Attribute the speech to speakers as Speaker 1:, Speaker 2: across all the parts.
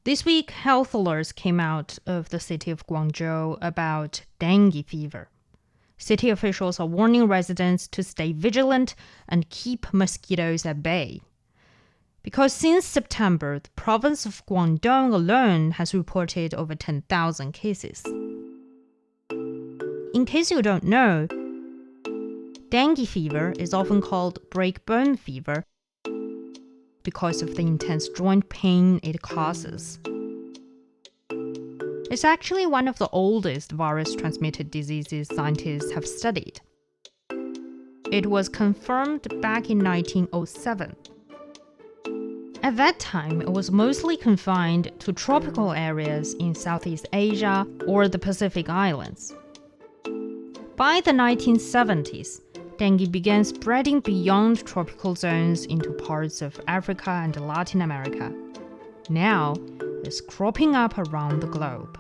Speaker 1: This week, health alerts came out of the city of Guangzhou about dengue fever. City officials are warning residents to stay vigilant and keep mosquitoes at bay. Because since September, the province of Guangdong alone has reported over 10,000 cases. In case you don't know, dengue fever is often called break-bone fever because of the intense joint pain it causes. It's actually one of the oldest virus-transmitted diseases scientists have studied. It was confirmed back in 1907. At that time, it was mostly confined to tropical areas in Southeast Asia or the Pacific Islands. By the 1970s, dengue began spreading beyond tropical zones into parts of Africa and Latin America. Now, it's cropping up around the globe.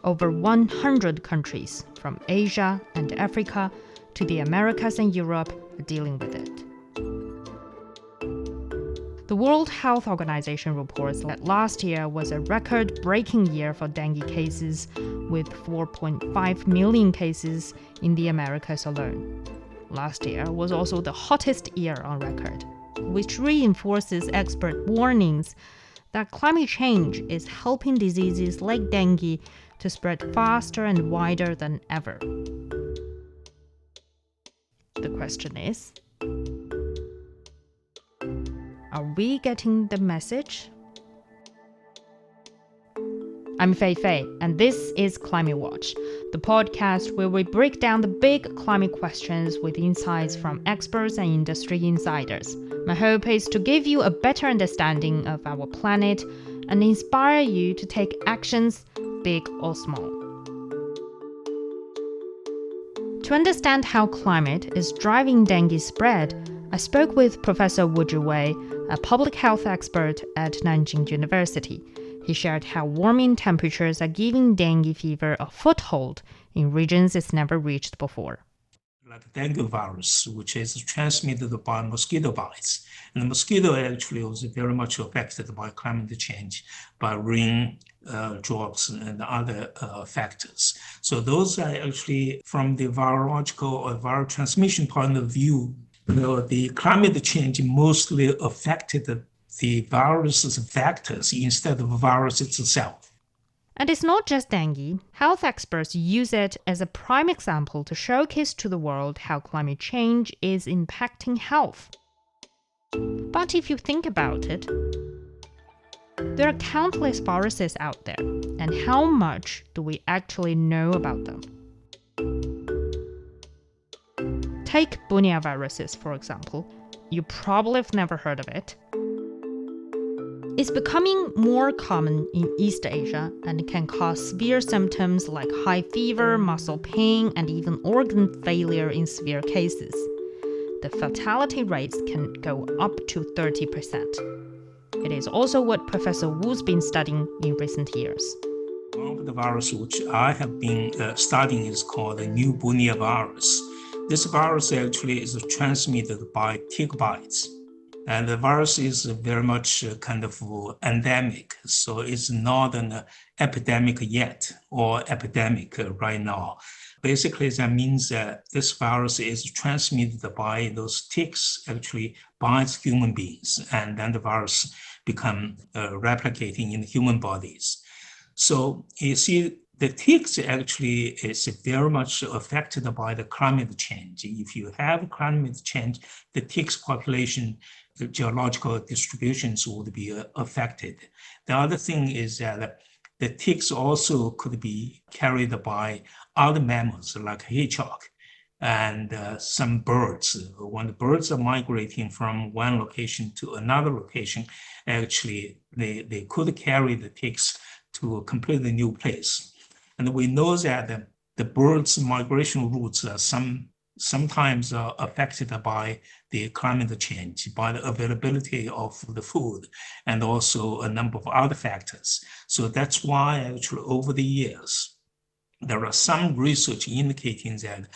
Speaker 1: Over 100 countries, from Asia and Africa to the Americas and Europe, are dealing with it. The World Health Organization reports that last year was a record-breaking year for dengue cases, with 4.5 million cases in the Americas alone. Last year was also the hottest year on record, which reinforces expert warnings that climate change is helping diseases like dengue to spread faster and wider than ever. The question is, are we getting the message? I'm Fei Fei, and this is Climate Watch, the podcast where we break down the big climate questions with insights from experts and industry insiders. My hope is to give you a better understanding of our planet and inspire you to take actions, big or small. To understand how climate is driving dengue spread, I spoke with Professor Wu Zhiwei, a public health expert at Nanjing University. He shared how warming temperatures are giving dengue fever a foothold in regions it's never reached before.
Speaker 2: Like dengue virus, which is transmitted by mosquito bites. And the mosquito actually was very much affected by climate change, by rain drops and other factors. So those are actually, from the virological or viral transmission point of view, the climate change mostly affected the virus's vectors instead of virus itself.
Speaker 1: And it's not just dengue. Health experts use it as a prime example to showcase to the world how climate change is impacting health. But if you think about it, there are countless viruses out there, and how much do we actually know about them? Take Bunia viruses, for example. You probably have never heard of it. It's becoming more common in East Asia and can cause severe symptoms like high fever, muscle pain, and even organ failure in severe cases. The fatality rates can go up to 30%. It is also what Professor Wu's been studying in recent years.
Speaker 2: One of the viruses which I have been studying is called the new Bunia virus. This virus actually is transmitted by tick bites. And the virus is very much kind of endemic, so it's not an epidemic yet or epidemic right now. Basically, that means that this virus is transmitted by those ticks actually bites human beings, and then the virus become replicating in human bodies. So you see, the ticks actually is very much affected by the climate change. If you have climate change, the ticks population, the geological distributions would be affected. The other thing is that the ticks also could be carried by other mammals like hedgehog and some birds. When the birds are migrating from one location to another location, actually they could carry the ticks to a completely new place. And we know that the birds' migration routes are sometimes affected by the climate change, by the availability of the food, and also a number of other factors. So that's why actually over the years, there are some research indicating that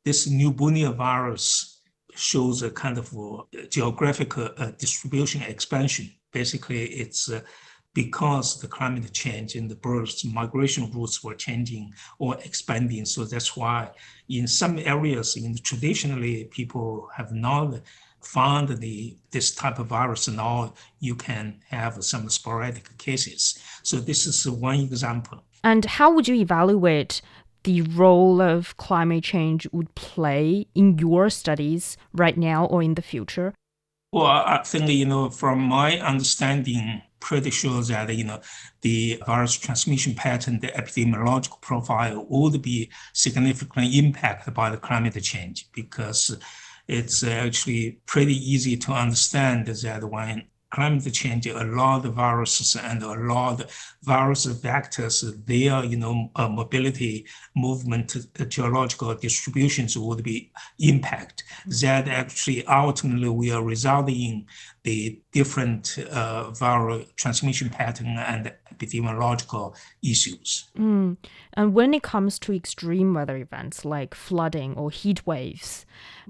Speaker 2: this new Bunia virus shows a kind of geographic distribution expansion. Basically, it's because the climate change and the birds migration routes were changing or expanding. So that's why in some areas, traditionally people have not found this type of virus. Now you can have some sporadic cases. So this is one example.
Speaker 1: And how would you evaluate the role of climate change would play in your studies right now or in the future?
Speaker 2: Well, I think, from my understanding, pretty sure that, the virus transmission pattern, the epidemiological profile would be significantly impacted by the climate change because it's actually pretty easy to understand that when climate change, a lot of viruses and a lot of virus vectors, their, mobility, movement, geological distributions would be impact. That actually ultimately will result in the different viral transmission pattern and epidemiological issues.
Speaker 1: And when it comes to extreme weather events like flooding or heat waves,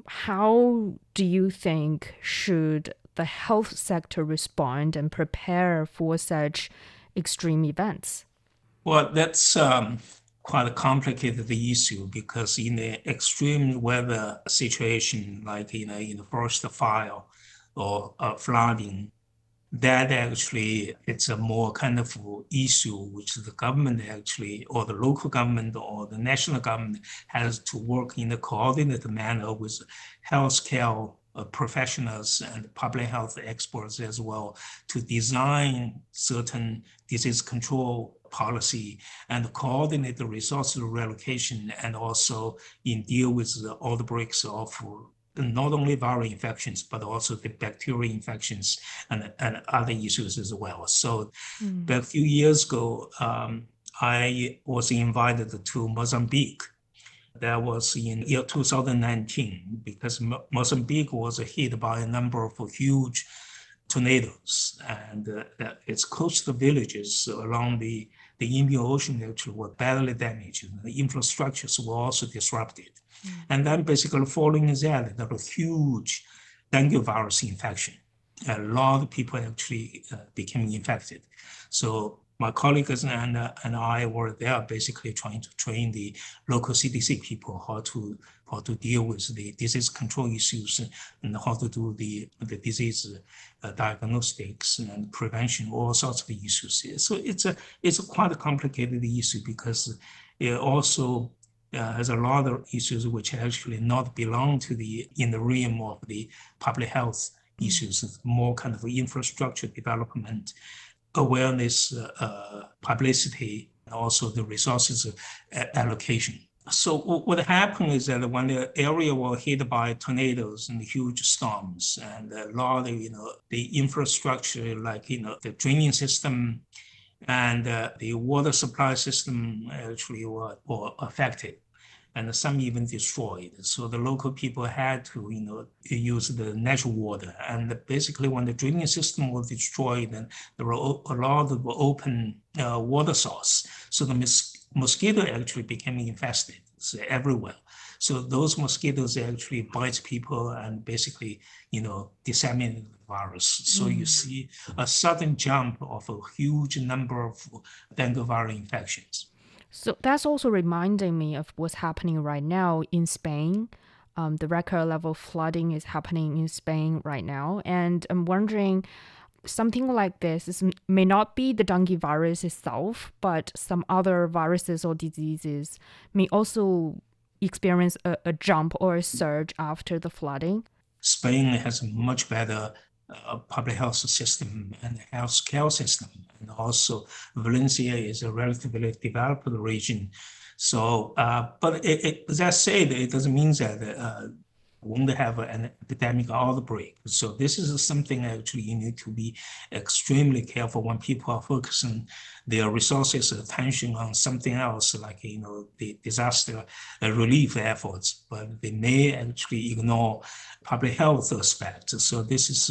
Speaker 1: how do you think should the health sector respond and prepare for such extreme events?
Speaker 2: Well, that's quite a complicated issue because in the extreme weather situation, like in the forest fire or flooding, that actually it's a more kind of issue which the government actually, or the local government or the national government has to work in a coordinated manner with healthcare professionals and public health experts as well to design certain disease control policy and coordinate the resource relocation and also in deal with the outbreaks of not only viral infections, but also the bacterial infections and other issues as well. So a few years ago, I was invited to Mozambique. That was in year 2019 because Mozambique was hit by a number of huge tornadoes and its coastal villages along the Indian Ocean actually were badly damaged. The infrastructures were also disrupted. And then basically following that, there was huge dengue virus infection. A lot of people actually became infected. So my colleagues and I were there basically trying to train the local CDC people how to deal with the disease control issues and how to do the disease diagnostics and prevention, all sorts of issues. So it's a quite a complicated issue because it also has a lot of issues which actually not belong to in the realm of the public health issues, more kind of infrastructure development, awareness, publicity, and also the resources allocation. So what happened is that when the area was hit by tornadoes and huge storms, and a lot of the infrastructure, like the draining system and the water supply system actually were affected, and some even destroyed. So the local people had to, use the natural water. And basically, when the drinking system was destroyed, then there were a lot of open water source. So the mosquito actually became infested everywhere. So those mosquitoes actually bite people and basically, disseminate the virus. So you see a sudden jump of a huge number of dengue viral infections.
Speaker 1: So that's also reminding me of what's happening right now in Spain. The record level flooding is happening in Spain right now. And I'm wondering, something like this may not be the dengue virus itself, but some other viruses or diseases may also experience a jump or a surge after the flooding.
Speaker 2: Spain has a much better public health system and health care system. And also Valencia is a relatively developed region. So, but that said, it doesn't mean that won't have an epidemic outbreak. So this is something actually you need to be extremely careful when people are focusing their resources, attention on something else, like the disaster relief efforts, but they may actually ignore public health aspects. So this is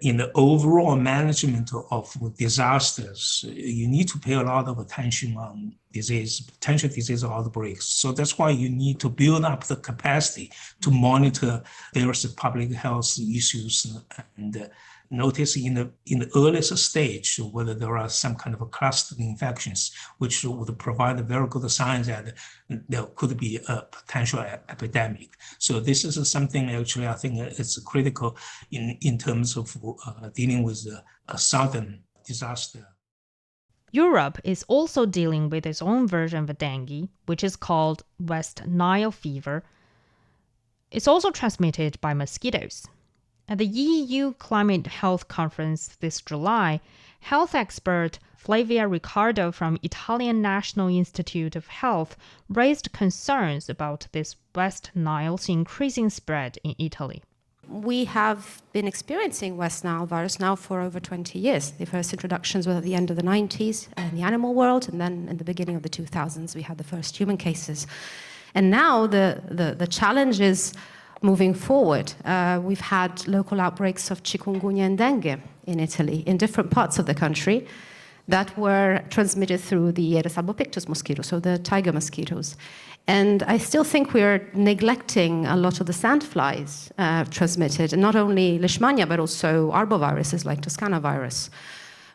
Speaker 2: in the overall management of disasters, you need to pay a lot of attention on potential disease outbreaks. So that's why you need to build up the capacity to monitor various public health issues and notice in the earliest stage whether there are some kind of a cluster infections, which would provide a very good signs that there could be a potential epidemic. So this is something actually I think it's critical in terms of dealing with a sudden disaster.
Speaker 1: Europe is also dealing with its own version of dengue, which is called West Nile fever. It's also transmitted by mosquitoes. At the EU Climate Health Conference this July, health expert Flavia Riccardo from Italian National Institute of Health raised concerns about this West Nile's increasing spread in Italy.
Speaker 3: We have been experiencing West Nile virus now for over 20 years. The first introductions were at the end of the 90s in the animal world, and then in the beginning of the 2000s we had the first human cases. And now the challenge is moving forward. We've had local outbreaks of chikungunya and dengue in Italy, in different parts of the country, that were transmitted through the Aedes albopictus mosquito, so the tiger mosquitoes. And I still think we're neglecting a lot of the sandflies transmitted, and not only Leishmania, but also arboviruses like Toscana virus,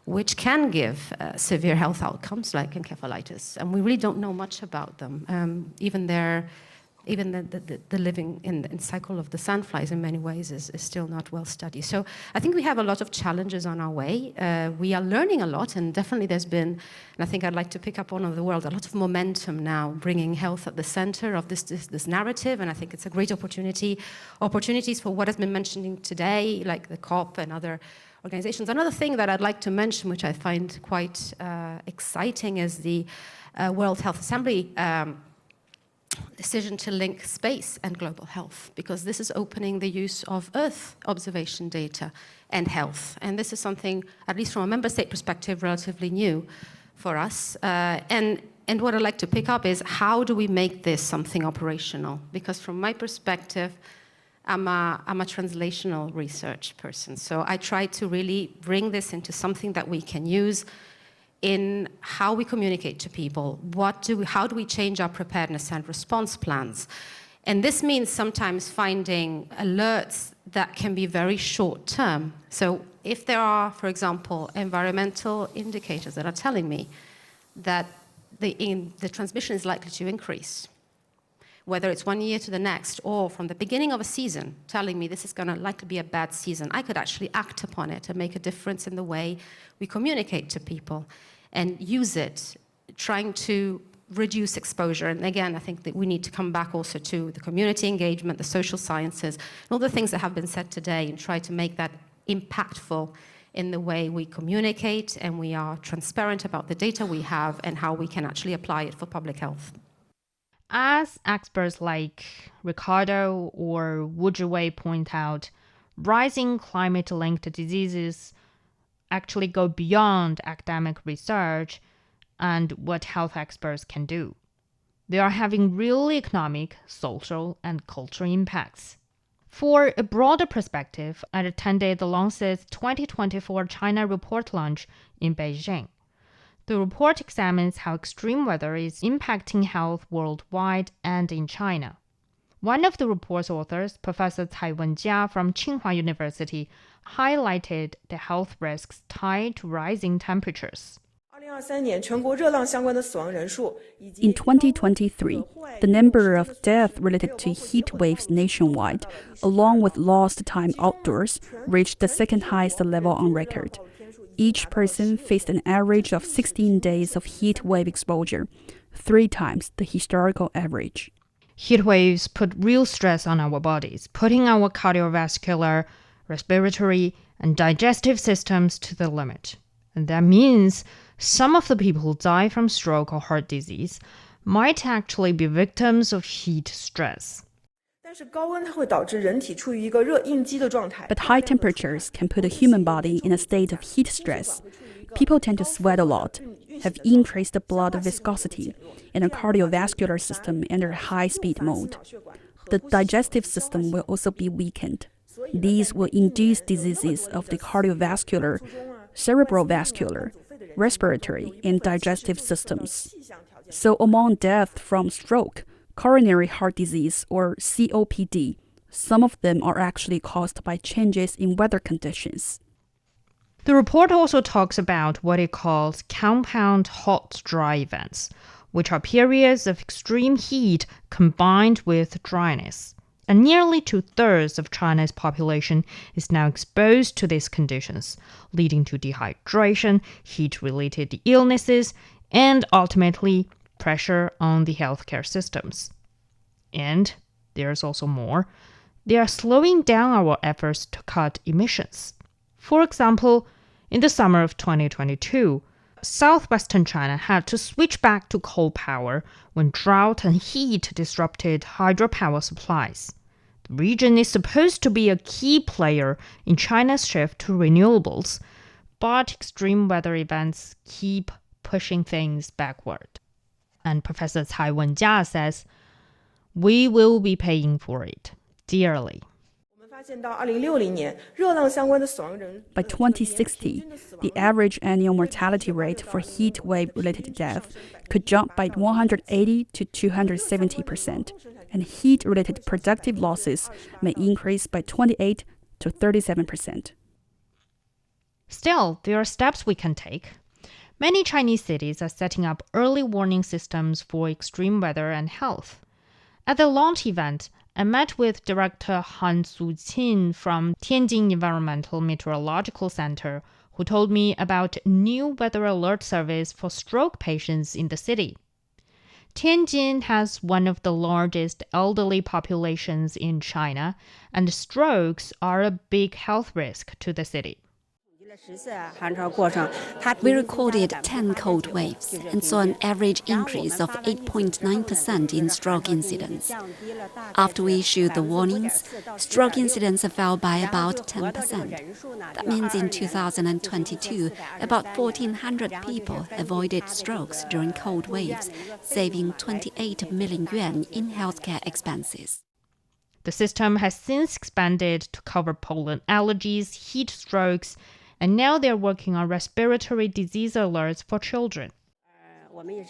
Speaker 3: which can give severe health outcomes like encephalitis. And we really don't know much about them. Even the living in cycle of the sandflies in many ways is still not well studied. So I think we have a lot of challenges on our way. We are learning a lot, and definitely there's been, and I think I'd like to pick up on the world, a lot of momentum now, bringing health at the center of this narrative, and I think it's a great opportunities for what has been mentioning today, like the COP and other organizations. Another thing that I'd like to mention, which I find quite exciting, is the World Health Assembly decision to link space and global health, because this is opening the use of Earth observation data and health. And this is something, at least from a member state perspective, relatively new for us. And what I'd like to pick up is, how do we make this something operational? Because from my perspective, I'm a translational research person. So I try to really bring this into something that we can use in how we communicate to people. How do we change our preparedness and response plans? And this means sometimes finding alerts that can be very short term. So if there are, for example, environmental indicators that are telling me that the transmission is likely to increase, whether it's 1 year to the next, or from the beginning of a season, telling me this is going to likely be a bad season, I could actually act upon it and make a difference in the way we communicate to people and use it, trying to reduce exposure. And again, I think that we need to come back also to the community engagement, the social sciences, and all the things that have been said today, and try to make that impactful in the way we communicate and we are transparent about the data we have and how we can actually apply it for public health.
Speaker 1: As experts like Ricardo or Wu Zhiwei point out, rising climate-linked diseases actually go beyond academic research and what health experts can do. They are having real economic, social, and cultural impacts. For a broader perspective, I attended the Lancet's 2024 China report launch in Beijing. The report examines how extreme weather is impacting health worldwide and in China. One of the report's authors, Professor Cai Wenjia from Tsinghua University, highlighted the health risks tied to rising temperatures.
Speaker 4: In 2023, the number of deaths related to heat waves nationwide, along with lost time outdoors, reached the second highest level on record. Each person faced an average of 16 days of heat wave exposure, 3 times the historical average.
Speaker 1: Heat waves put real stress on our bodies, putting our cardiovascular, respiratory, and digestive systems to the limit. And that means some of the people who die from stroke or heart disease might actually be victims of heat stress.
Speaker 5: But high temperatures can put a human body in a state of heat stress. People tend to sweat a lot, have increased blood viscosity, and a cardiovascular system enter high-speed mode. The digestive system will also be weakened. These will induce diseases of the cardiovascular, cerebrovascular, respiratory, and digestive systems. So among deaths from stroke, coronary heart disease, or COPD, some of them are actually caused by changes in weather conditions.
Speaker 1: The report also talks about what it calls compound hot dry events, which are periods of extreme heat combined with dryness. And nearly 2/3 of China's population is now exposed to these conditions, leading to dehydration, heat-related illnesses, and ultimately pressure on the healthcare systems. And there's also more. They are slowing down our efforts to cut emissions. For example, in the summer of 2022, southwestern China had to switch back to coal power when drought and heat disrupted hydropower supplies. The region is supposed to be a key player in China's shift to renewables, but extreme weather events keep pushing things backward. And Professor Cai Wenjia says, we will be paying for it dearly.
Speaker 5: By 2060, the average annual mortality rate for heat wave-related death could jump by 180 to 270%, and heat-related productive losses may increase by 28 to 37%.
Speaker 1: Still, there are steps we can take. Many Chinese cities are setting up early warning systems for extreme weather and health. At the launch event, I met with Director Han Suqin from Tianjin Environmental Meteorological Center, who told me about new weather alert service for stroke patients in the city. Tianjin has one of the largest elderly populations in China, and strokes are a big health risk to the city.
Speaker 6: We recorded 10 cold waves and saw an average increase of 8.9% in stroke incidents. After we issued the warnings, stroke incidents fell by about 10%. That means in 2022, about 1,400 people avoided strokes during cold waves, saving 28 million yuan in healthcare expenses.
Speaker 1: The system has since expanded to cover pollen allergies, heat strokes, and now they're working on respiratory disease alerts for children.
Speaker 6: We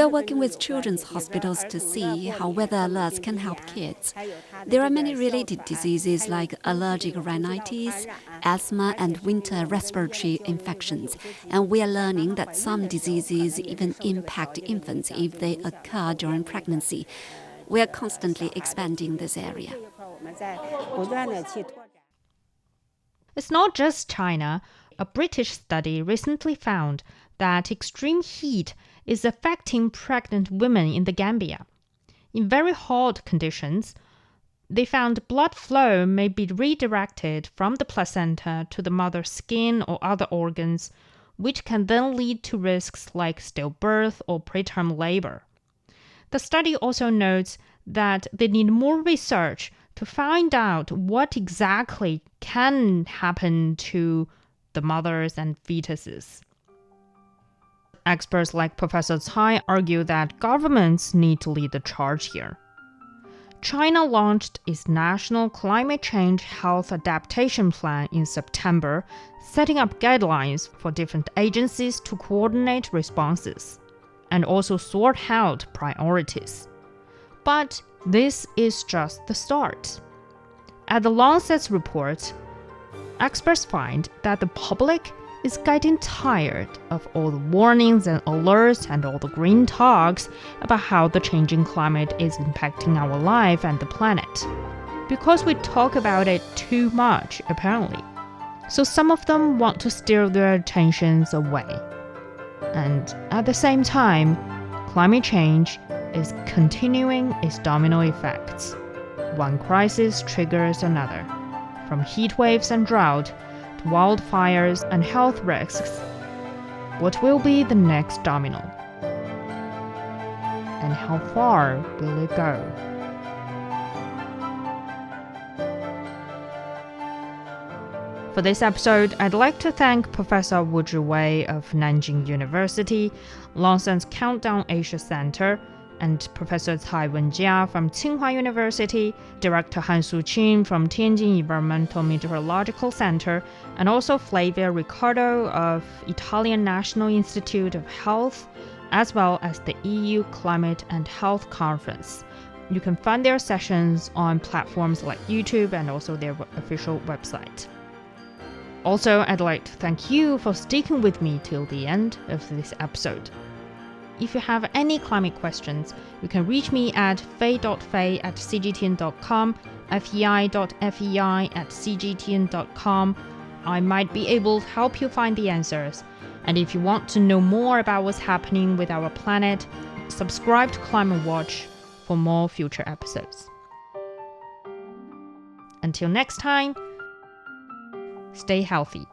Speaker 6: are working with children's hospitals to see how weather alerts can help kids. There are many related diseases like allergic rhinitis, asthma, and winter respiratory infections, and we are learning that some diseases even impact infants if they occur during pregnancy. We are constantly expanding this area.
Speaker 1: It's not just China. A British study recently found that extreme heat is affecting pregnant women in the Gambia. In very hot conditions, they found blood flow may be redirected from the placenta to the mother's skin or other organs, which can then lead to risks like stillbirth or preterm labor. The study also notes that they need more research to find out what exactly can happen to the mothers and fetuses. Experts like Professor Cai argue that governments need to lead the charge here. China launched its National Climate Change Health Adaptation Plan in September, setting up guidelines for different agencies to coordinate responses and also sort out priorities. But this is just the start. At the Lancet's report, experts find that the public is getting tired of all the warnings and alerts and all the green talks about how the changing climate is impacting our life and the planet. Because we talk about it too much, apparently. So some of them want to steer their attentions away. And at the same time, climate change is continuing its domino effects. One crisis triggers another, from heat waves and drought to wildfires and health risks. What will be the next domino? And how far will it go? For this episode, I'd like to thank Professor Wu Zhiwei of Nanjing University, Lancet's Countdown Asia Center, and Professor Cai Wenjia from Tsinghua University, Director Han Suqin from Tianjin Environmental Meteorological Center, and also Flavia Riccardo of Italian National Institute of Health, as well as the EU Climate and Health Conference. You can find their sessions on platforms like YouTube and also their official website. Also, I'd like to thank you for sticking with me till the end of this episode. If you have any climate questions, you can reach me at fei.fei@cgtn.com, fei.fei@cgtn.com. I might be able to help you find the answers. And if you want to know more about what's happening with our planet, subscribe to Climate Watch for more future episodes. Until next time, stay healthy.